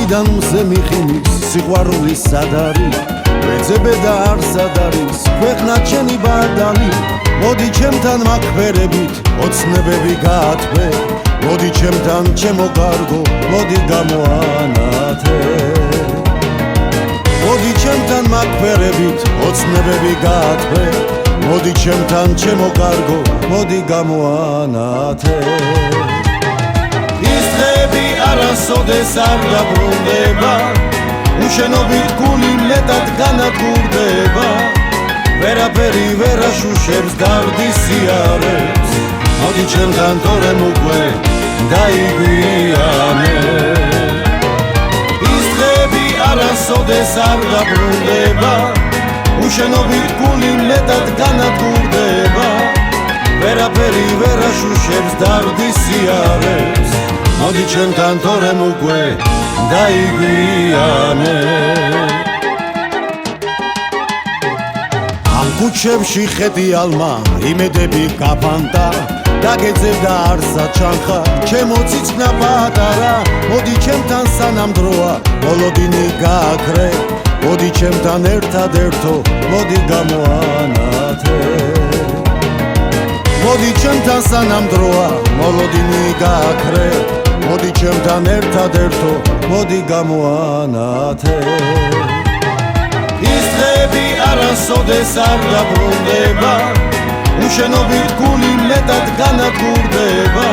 ვიდან მზე მიხინის სიყვარული სად არის ვეძებე და არ სად არის ქვეყნა ჩემი ბადალი მოდი ჩემთან მაქვერებით ოცნებები გაათბე მოდი ჩემთან ჩემო კარგო მოდი გამოანათე მოდი ჩემთან მაქვერებით ოცნებები გაათბე მოდი ჩემთან ჩემო კარგო მოდი გამოანათე ის დღეები არასოდეს არ დაბრუნდება უშენობით გული მეტად განადგურდება ვერაფერი ვერ აშუშებს გარდის სიარებს მოდი ჩემთან თორემ უკვე დაიგვიანე ის დღეები არასოდეს არ დაბრუნდება უშენობით გული მეტად განადგურდება ვერაფერი ვერ აშუშებს გარდის სიარებს მოდი ჩემთან თორემ უკვე დაიგვიანე ამ ქუჩებში ხედი ალმა იმედები გაფანტა დაგეძებდა არ საჩანხა ჩემო ციცნა პატარა მოდი ჩემთან სანამ დროა მოლოდინი გააქრე მოდი ჩემთან ერთადერთო მოდი გამოანათე მოდი ჩემთან სანამ დროა მოლოდინი გააქრე მოდი ჩემთან ერთადერთო მოდი გამოანათე ის დღეები არასოდეს არ დაბრუნდება უშენობით გული მეტად განადგურდება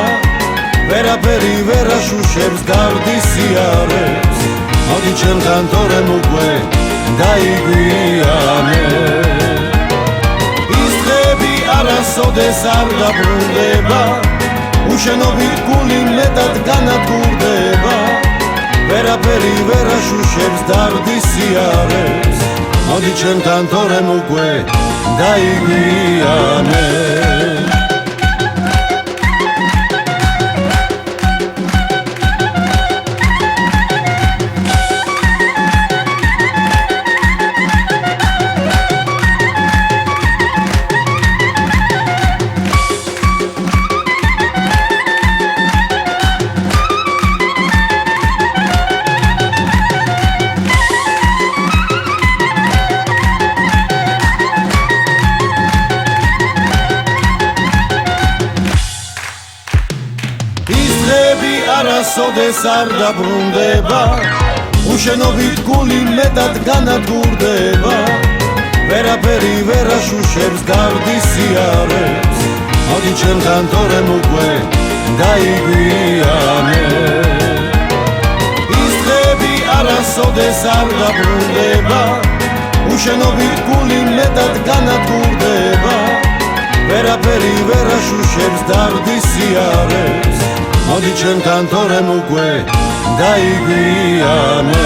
ვერაფერი ვერ აშუშებს გარდის სიარებს მოდი ჩემთან თორემ უკვე დაიგვიანე ის დღეები არასოდეს არ დაბრუნდება უშენობით გული მეტად განადგურდება ვერაფერი ვერ აშუშებს გარდის სიარებს მოდი ჩემთან თორემ უკვე დაიგვიანე არასოდეს არ დაბრუნდება უშენობით გული მეტად განადგურდება ვერაფერი ვერ აშუშებს გარდის სიარებს მოდი ჩემთან თორემ უკვე დაიგვიანე ის დღეები არასოდეს არ დაბრუნდება უშენობით გული მეტად განადგურდება ვერაფერი ვერ აშუშებს გარდის სიარებს მოდი ჩემთან თორემ უკვე დაიგვიანე